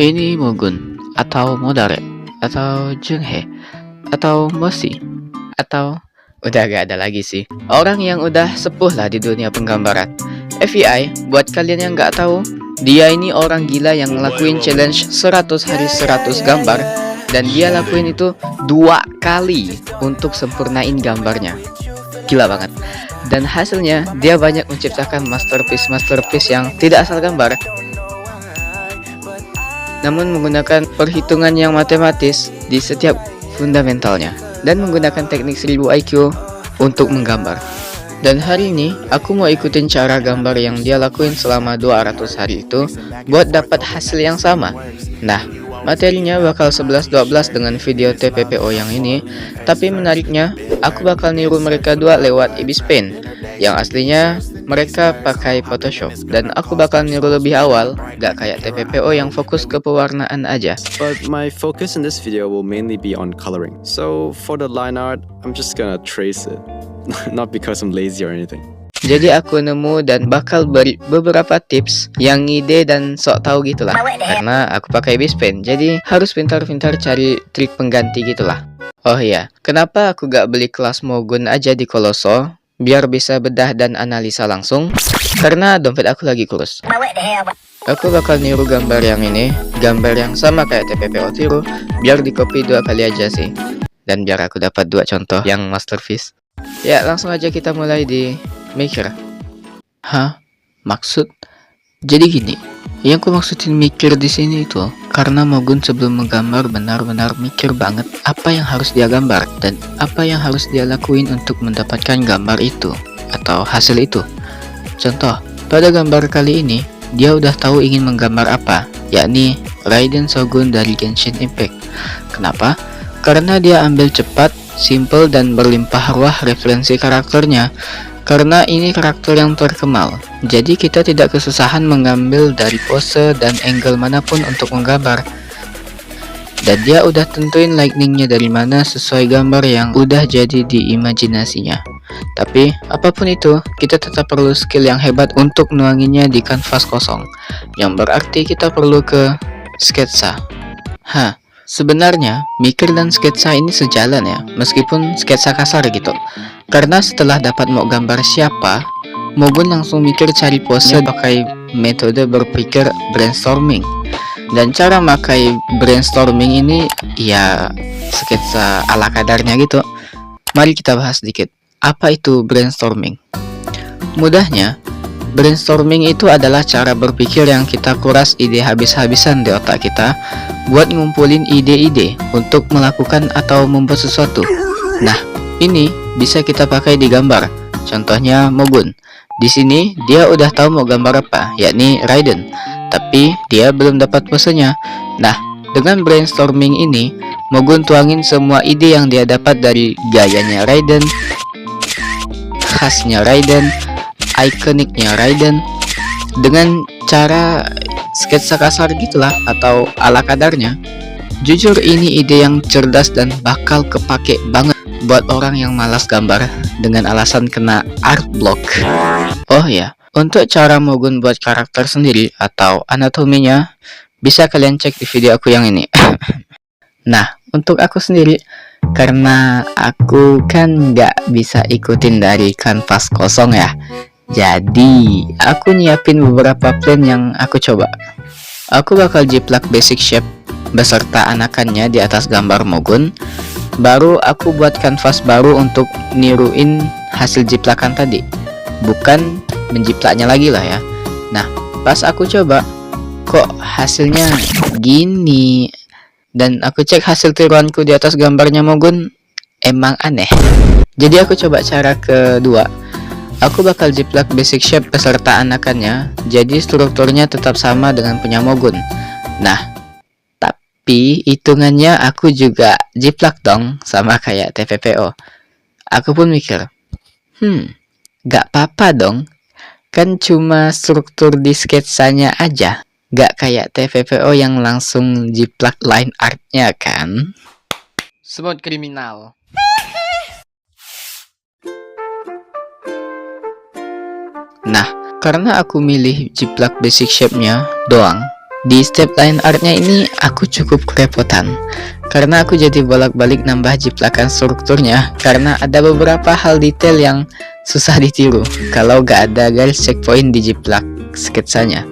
Ini Mogun, atau Modare, atau Junghe, atau Moshi, atau udah gak ada lagi sih. Orang yang udah sepuh lah di dunia penggambaran. FYI, buat kalian yang gak tahu, dia ini orang gila yang ngelakuin challenge 100 hari 100 gambar. Dan dia lakuin itu 2 kali untuk sempurnain gambarnya. Gila banget. Dan hasilnya, dia banyak menciptakan masterpiece yang tidak asal gambar, namun menggunakan perhitungan yang matematis di setiap fundamentalnya, dan menggunakan teknik 1000 IQ untuk menggambar. Dan hari ini aku mau ikutin cara gambar yang dia lakuin selama 200 hari itu buat dapat hasil yang sama. Nah, materinya bakal 11-12 dengan video TPPO yang ini, tapi menariknya aku bakal niru mereka dua lewat Ibis Paint yang aslinya mereka pakai Photoshop, dan aku bakal niru lebih awal, gak kayak TPPO yang fokus ke pewarnaan aja. But my focus in this video will mainly be on coloring. So for the line art, I'm just gonna trace it. Not because I'm lazy or anything. Jadi aku nemu dan bakal beri beberapa tips yang ngide dan sok tahu gitulah. Karena aku pakai Ibis Paint, jadi harus pintar-pintar cari trik pengganti gitulah. Oh iya, kenapa aku gak beli kelas Mogun aja di Colosso biar bisa bedah dan analisa langsung? Karena dompet aku lagi kurus. Aku bakal niru gambar yang ini, gambar yang sama kayak TPPO tiru, biar di copy 2 kali aja sih. Dan biar aku dapat 2 contoh yang masterpiece. Ya, langsung aja kita mulai di Maker. Hah? Maksud? Jadi gini, yang aku maksudin mikir di sini itu karena Mogun sebelum menggambar benar-benar mikir banget apa yang harus dia gambar dan apa yang harus dia lakuin untuk mendapatkan gambar itu atau hasil itu. Contoh, pada gambar kali ini dia udah tahu ingin menggambar apa, yakni Raiden Shogun dari Genshin Impact. Kenapa? Karena dia ambil cepat, simple, dan berlimpah ruah referensi karakternya. Karena ini karakter yang terkenal, jadi kita tidak kesusahan mengambil dari pose dan angle manapun untuk menggambar. Dan dia udah tentuin lightningnya dari mana sesuai gambar yang udah jadi di imajinasinya. Tapi apapun itu, kita tetap perlu skill yang hebat untuk nuanginnya di kanvas kosong, yang berarti kita perlu ke sketsa. Sebenarnya mikir dan sketsa ini sejalan ya, meskipun sketsa kasar gitu. Karena setelah dapat mau gambar siapa, Mogun langsung mikir cari pose pakai metode berpikir brainstorming. Dan cara pakai brainstorming ini ya sketsa ala kadarnya gitu. Mari kita bahas sedikit. Apa itu brainstorming? Mudahnya, brainstorming itu adalah cara berpikir yang kita kuras ide habis-habisan di otak kita buat ngumpulin ide-ide untuk melakukan atau membuat sesuatu. Nah, ini bisa kita pakai di gambar. Contohnya Mogun. Di sini dia udah tahu mau gambar apa, yakni Raiden. Tapi dia belum dapat posenya. Nah, dengan brainstorming ini, Mogun tuangin semua ide yang dia dapat dari gayanya Raiden, khasnya Raiden, ikoniknya Raiden, dengan cara sketsa kasar gitulah atau ala kadarnya. Jujur ini ide yang cerdas dan bakal kepake banget buat orang yang malas gambar dengan alasan kena art block. Oh ya, untuk cara Mogun buat karakter sendiri atau anatominya bisa kalian cek di video aku yang ini. Nah, untuk aku sendiri, karena aku kan nggak bisa ikutin dari kanvas kosong ya, jadi aku nyiapin beberapa plan yang aku coba. Aku bakal jiplak basic shape beserta anakannya di atas gambar Mogun. Baru aku buat kanvas baru untuk niruin hasil jiplakan tadi, bukan menjiplaknya lagi lah ya. Nah, pas aku coba, kok hasilnya gini. Dan aku cek hasil tiruanku di atas gambarnya Mogun, emang aneh. Jadi aku coba cara kedua. Aku bakal jiplak basic shape beserta anakannya, jadi strukturnya tetap sama dengan punya Mogun. Nah, tapi hitungannya aku juga jiplak dong, sama kayak TPPO. Aku pun mikir, gak apa-apa dong, kan cuma struktur di sketsanya aja, gak kayak TPPO yang langsung jiplak line artnya kan. Smooth kriminal. Nah, karena aku milih jiplak basic shape-nya doang, Di step line artnya ini aku cukup kerepotan karena aku jadi bolak-balik nambah jiplakan strukturnya karena ada beberapa hal detail yang susah ditiru kalau gak ada garis checkpoint di jiplak sketsanya.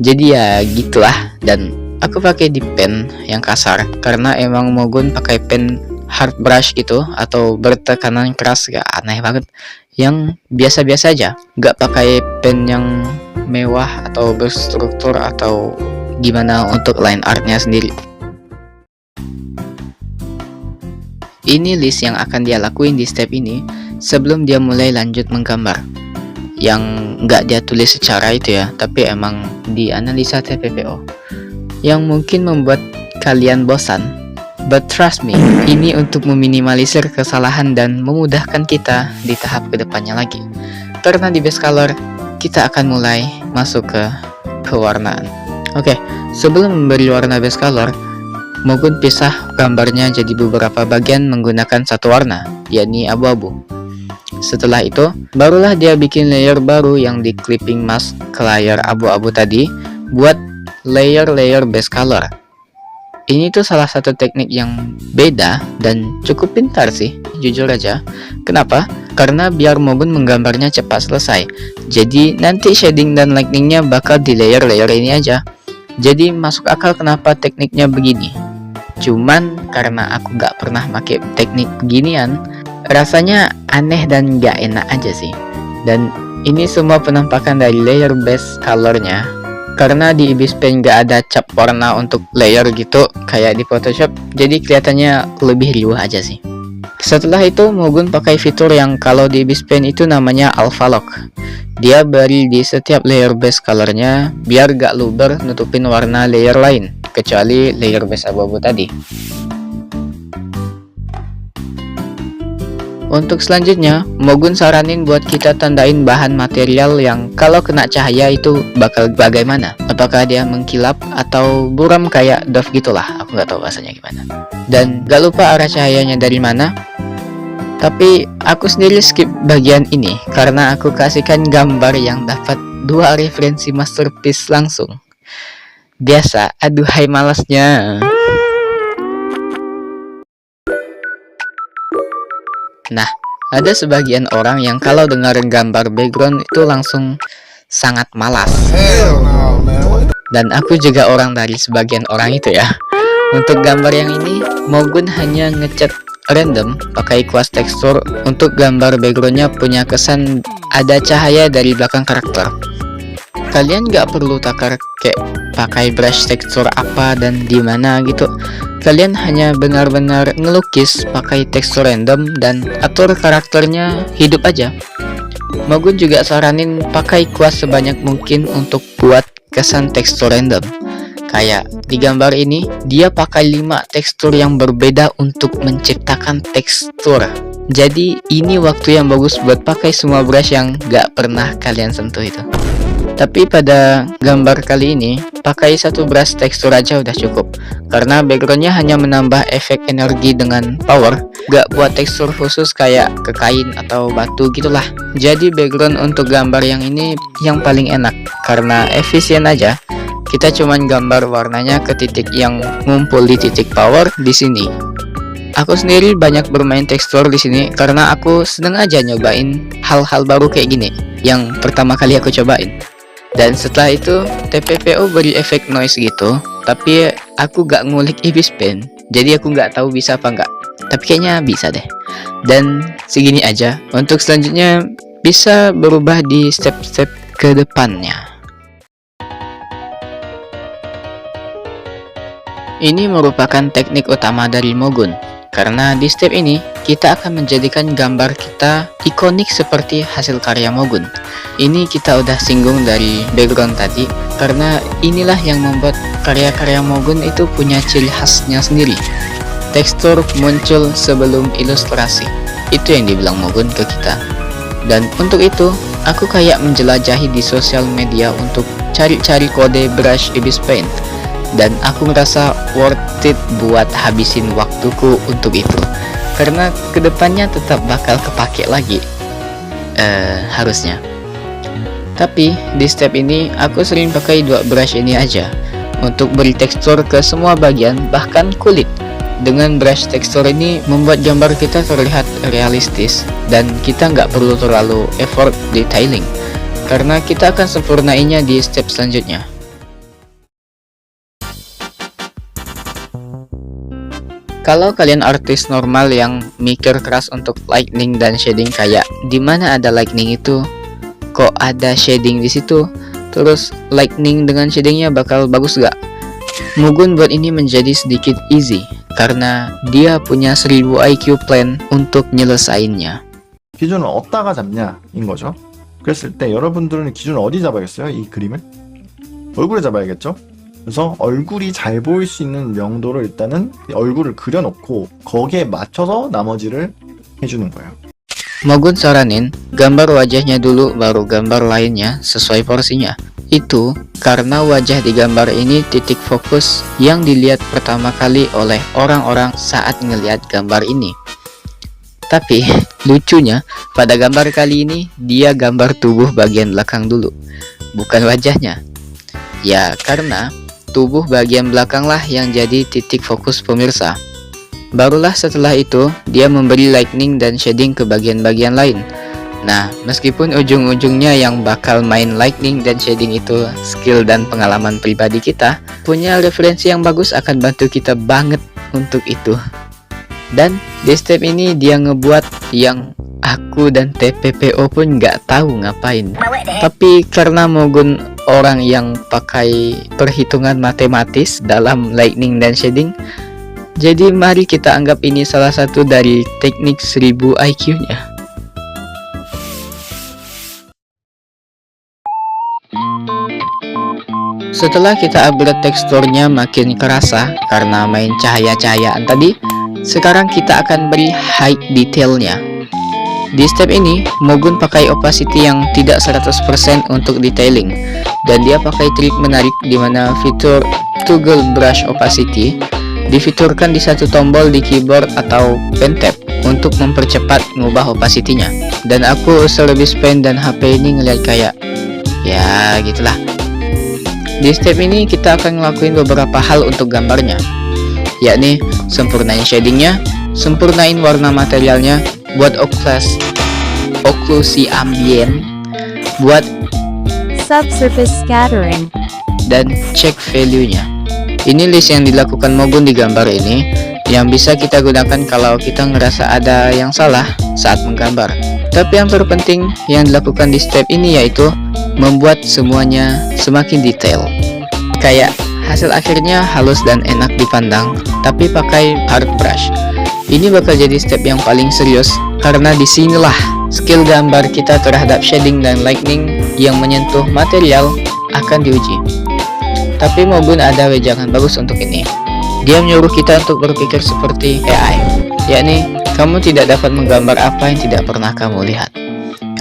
Jadi ya gitulah, dan aku pakai di pen yang kasar karena emang Mogun pakai pen hard brush gitu atau bertekanan keras, gak aneh banget, yang biasa-biasa aja, gak pakai pen yang mewah atau berstruktur atau gimana untuk line artnya sendiri. Ini list yang akan dia lakuin di step ini sebelum dia mulai lanjut menggambar, yang nggak dia tulis secara itu ya, tapi emang dianalisa TPPO, yang mungkin membuat kalian bosan. But trust me, ini untuk meminimalisir kesalahan dan memudahkan kita di tahap kedepannya lagi. Karena di base color kita akan mulai masuk ke pewarnaan. Oke, sebelum memberi warna base color, Mogun pisah gambarnya jadi beberapa bagian menggunakan satu warna, yakni abu-abu. Setelah itu, barulah dia bikin layer baru yang di clipping mask ke layer abu-abu tadi buat layer-layer base color. Ini tuh salah satu teknik yang beda dan cukup pintar sih, jujur aja. Kenapa? Karena biar Mogun menggambarnya cepat selesai. Jadi nanti shading dan lightingnya bakal di layer-layer ini aja. Jadi masuk akal kenapa tekniknya begini. Cuman karena aku gak pernah pakai teknik beginian, rasanya aneh dan gak enak aja sih. Dan ini semua penampakan dari layer base colornya. Karena di Ibis Paint gak ada cap warna untuk layer gitu kayak di Photoshop, jadi kelihatannya lebih riuh aja sih. Setelah itu Mogun pakai fitur yang kalau di Ibis Paint itu namanya Alpha Lock. Dia beri di setiap layer base colornya biar gak luber nutupin warna layer lain, kecuali layer base abu-abu tadi. Untuk selanjutnya, Mogun saranin buat kita tandain bahan material yang kalau kena cahaya itu bakal bagaimana. Apakah dia mengkilap atau buram kayak Dove gitulah, aku nggak tahu bahasanya gimana. Dan gak lupa arah cahayanya dari mana. Tapi aku sendiri skip bagian ini karena aku kasihkan gambar yang dapat 2 referensi masterpiece langsung. Biasa, aduhai malasnya. Nah, ada sebagian orang yang kalau dengar gambar background itu langsung sangat malas. Dan aku juga orang dari sebagian orang itu ya. Untuk gambar yang ini, Mogun hanya ngecat random pakai kuas tekstur untuk gambar backgroundnya punya kesan ada cahaya dari belakang karakter. Kalian gak perlu takar kayak pakai brush tekstur apa dan di mana gitu. Kalian hanya benar-benar ngelukis pakai tekstur random dan atur karakternya hidup aja. Mogun juga saranin pakai kuas sebanyak mungkin untuk buat kesan tekstur random. Kayak di gambar ini, dia pakai 5 tekstur yang berbeda untuk menciptakan tekstur. Jadi ini waktu yang bagus buat pakai semua brush yang gak pernah kalian sentuh itu. Tapi pada gambar kali ini, pakai satu brush tekstur aja udah cukup. Karena backgroundnya hanya menambah efek energi dengan power, gak buat tekstur khusus kayak ke kain atau batu gitulah. Jadi background untuk gambar yang ini yang paling enak, karena efisien aja. Kita cuman gambar warnanya ke titik yang ngumpul di titik power di sini. Aku sendiri banyak bermain tekstur di sini karena aku seneng aja nyobain hal-hal baru kayak gini yang pertama kali aku cobain. Dan setelah itu TPPO beri efek noise gitu, tapi aku gak ngulik Ibis Paint, jadi aku gak tahu bisa apa enggak. Tapi kayaknya bisa deh. Dan segini aja. Untuk selanjutnya bisa berubah di step-step ke depannya. Ini merupakan teknik utama dari Mogun. Karena di step ini, kita akan menjadikan gambar kita ikonik seperti hasil karya Mogun. Ini kita udah singgung dari background tadi, karena inilah yang membuat karya-karya Mogun itu punya ciri khasnya sendiri. Tekstur muncul sebelum ilustrasi, itu yang dibilang Mogun ke kita. Dan untuk itu, aku kayak menjelajahi di sosial media untuk cari-cari kode brush Ibis Paint. Dan aku ngerasa worth it buat habisin waktuku untuk itu, karena kedepannya tetap bakal kepake lagi, harusnya. Tapi di step ini aku sering pakai 2 brush ini aja untuk beri tekstur ke semua bagian, bahkan kulit. Dengan brush tekstur ini membuat gambar kita terlihat realistis dan kita nggak perlu terlalu effort detailing, karena kita akan sempurnainnya di step selanjutnya. Kalau kalian artis normal yang mikir keras untuk lightning dan shading, kayak di mana ada lightning itu, kok ada shading di situ, terus lightning dengan shadingnya bakal bagus gak? Mugun buat ini menjadi sedikit easy karena dia punya 1000 IQ plan untuk nyelesainnya. 기준을 어디다가 잡냐인 거죠. 그랬을 때 여러분들은 기준을 어디 잡아야겠어요? 이 그림을 얼굴에 잡아야겠죠. 그래서 얼굴이 잘 보일 수 있는 명도를 일단은 얼굴을 그려놓고 거기에 맞춰서 나머지를 해주는 거예요. Mugun saranin gambar wajahnya dulu baru gambar lainnya sesuai porsinya. Itu karena wajah di gambar ini titik fokus yang dilihat pertama kali oleh orang-orang saat ngelihat gambar ini. Tapi lucunya pada gambar kali ini dia gambar tubuh bagian belakang dulu, bukan wajahnya. Ya karena tubuh bagian belakanglah yang jadi titik fokus pemirsa. Barulah setelah itu dia memberi lightning dan shading ke bagian-bagian lain. Nah, meskipun ujung-ujungnya yang bakal main lightning dan shading itu skill dan pengalaman pribadi kita, punya referensi yang bagus akan bantu kita banget untuk itu. Dan di step ini dia ngebuat yang aku dan TPPO pun nggak tahu ngapain. Tapi karena Mugun orang yang pakai perhitungan matematis dalam lightning dan shading, jadi mari kita anggap ini salah satu dari teknik 1000 IQ-nya. Setelah kita upgrade teksturnya makin kerasa karena main cahaya-cahayaan tadi, sekarang kita akan beri height detailnya. Di step ini, Mugun pakai opacity yang tidak 100% untuk detailing, dan dia pakai trik menarik di mana fitur toggle brush opacity difiturkan di satu tombol di keyboard atau pen tab untuk mempercepat ngubah opacity-nya. Dan aku usul lebih pen dan HP ini ngeliat kayak ya gitulah. Di step ini kita akan ngelakuin beberapa hal untuk gambarnya, yakni sempurnain shadingnya, sempurnain warna materialnya, buat oklusi ambien, buat subsurface scattering, dan cek value-nya. Ini list yang dilakukan Mugun di gambar ini yang bisa kita gunakan kalau kita ngerasa ada yang salah saat menggambar. Tapi yang terpenting yang dilakukan di step ini yaitu membuat semuanya semakin detail. Kayak hasil akhirnya halus dan enak dipandang, tapi pakai hard brush. Ini bakal jadi step yang paling serius karena disinilah skill gambar kita terhadap shading dan lightning yang menyentuh material akan diuji. Tapi Mugun ada wejangan bagus untuk ini. Dia menyuruh kita untuk berpikir seperti AI, yakni kamu tidak dapat menggambar apa yang tidak pernah kamu lihat.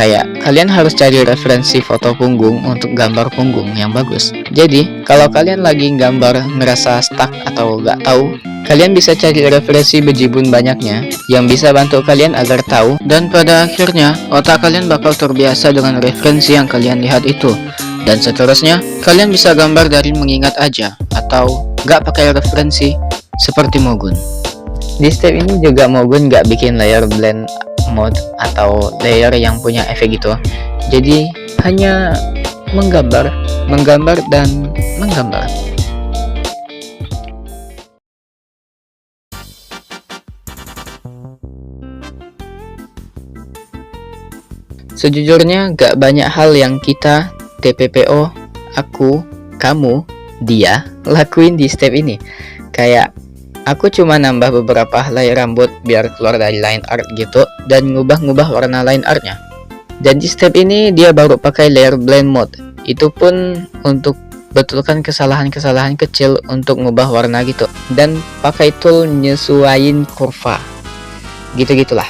Kayak kalian harus cari referensi foto punggung untuk gambar punggung yang bagus. Jadi kalau kalian lagi gambar ngerasa stuck atau gak tahu, kalian bisa cari referensi bejibun banyaknya yang bisa bantu kalian agar tahu, dan pada akhirnya otak kalian bakal terbiasa dengan referensi yang kalian lihat itu. Dan seterusnya, kalian bisa gambar dari mengingat aja atau gak pakai referensi seperti Mugun. Di step ini juga Mugun gak bikin layer blend mode atau layer yang punya efek gitu. Jadi hanya menggambar dan menggambar. Sejujurnya gak banyak hal yang kita, TPPO, aku, kamu, dia lakuin di step ini. Kayak aku cuma nambah beberapa helai rambut biar keluar dari line art gitu, dan ngubah-ngubah warna line artnya. Dan di step ini dia baru pakai layer blend mode. Itu pun untuk betulkan kesalahan-kesalahan kecil untuk ngubah warna gitu, dan pakai tool nyesuaiin kurva gitu-gitulah.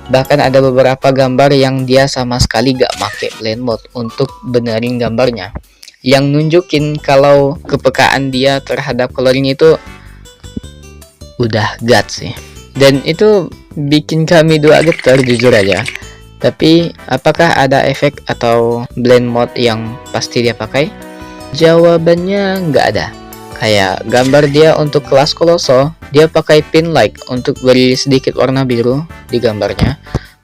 Bahkan ada beberapa gambar yang dia sama sekali gak pakai blend mode untuk benerin gambarnya, yang nunjukin kalau kepekaan dia terhadap coloring itu udah god sih. Dan itu bikin kami dua getar jujur aja. Tapi apakah ada efek atau blend mode yang pasti dia pakai? Jawabannya nggak ada. Kayak gambar dia untuk kelas koloso, dia pakai pin light untuk beri sedikit warna biru di gambarnya,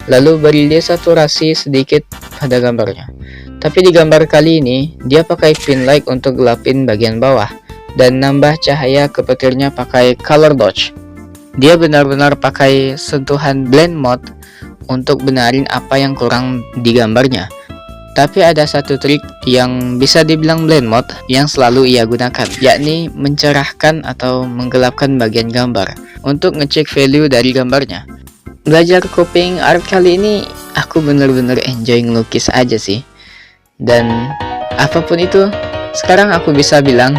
lalu beri dia saturasi sedikit pada gambarnya. Tapi di gambar kali ini, dia pakai pin light untuk gelapin bagian bawah, dan nambah cahaya ke petirnya pakai color dodge. Dia benar-benar pakai sentuhan blend mode untuk benarin apa yang kurang di gambarnya. Tapi ada satu trik yang bisa dibilang blend mode yang selalu ia gunakan, yakni mencerahkan atau menggelapkan bagian gambar untuk ngecek value dari gambarnya. Belajar copying art kali ini, aku bener-bener enjoy ngelukis aja sih. Dan apapun itu, sekarang aku bisa bilang,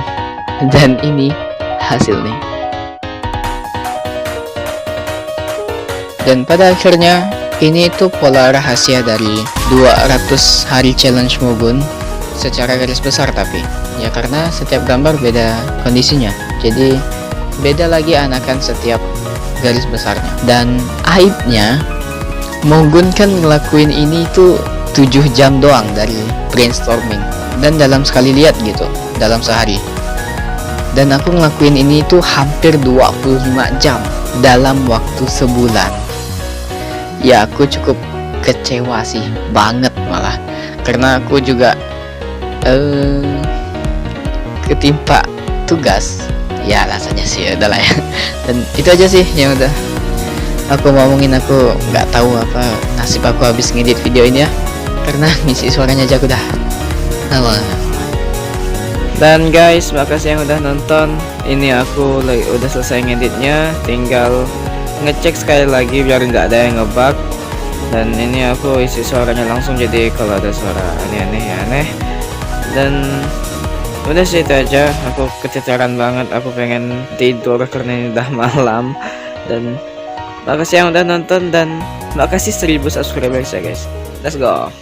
dan ini hasilnya. Dan pada akhirnya, ini tuh pola rahasia dari 200 hari challenge Mogun secara garis besar, tapi ya karena setiap gambar beda kondisinya, jadi beda lagi anakan setiap garis besarnya. Dan aibnya, Mogun kan ngelakuin ini tuh 7 jam doang dari brainstorming, dan dalam sekali lihat gitu, dalam sehari. Dan aku ngelakuin ini tuh hampir 25 jam dalam waktu sebulan. Ya, aku cukup kecewa sih, banget malah, karena aku juga ketimpa tugas. Ya rasanya sih udahlah ya. Dan itu aja sih yang udah aku ngomongin. Aku nggak tahu apa nasib aku habis ngedit video ini ya, karena ngisi suaranya aja udah lama. Dan guys, makasih yang udah nonton. Ini aku udah selesai ngeditnya, tinggal ngecek sekali lagi biar nggak ada yang ngebug. Dan ini aku isi suaranya langsung, jadi kalau ada suara aneh-aneh ya aneh. Dan udah sih itu aja. Aku keteteran banget, aku pengen tidur karena ini udah malam. Dan makasih yang udah nonton, dan makasih 1000 subscribers ya guys. Let's go.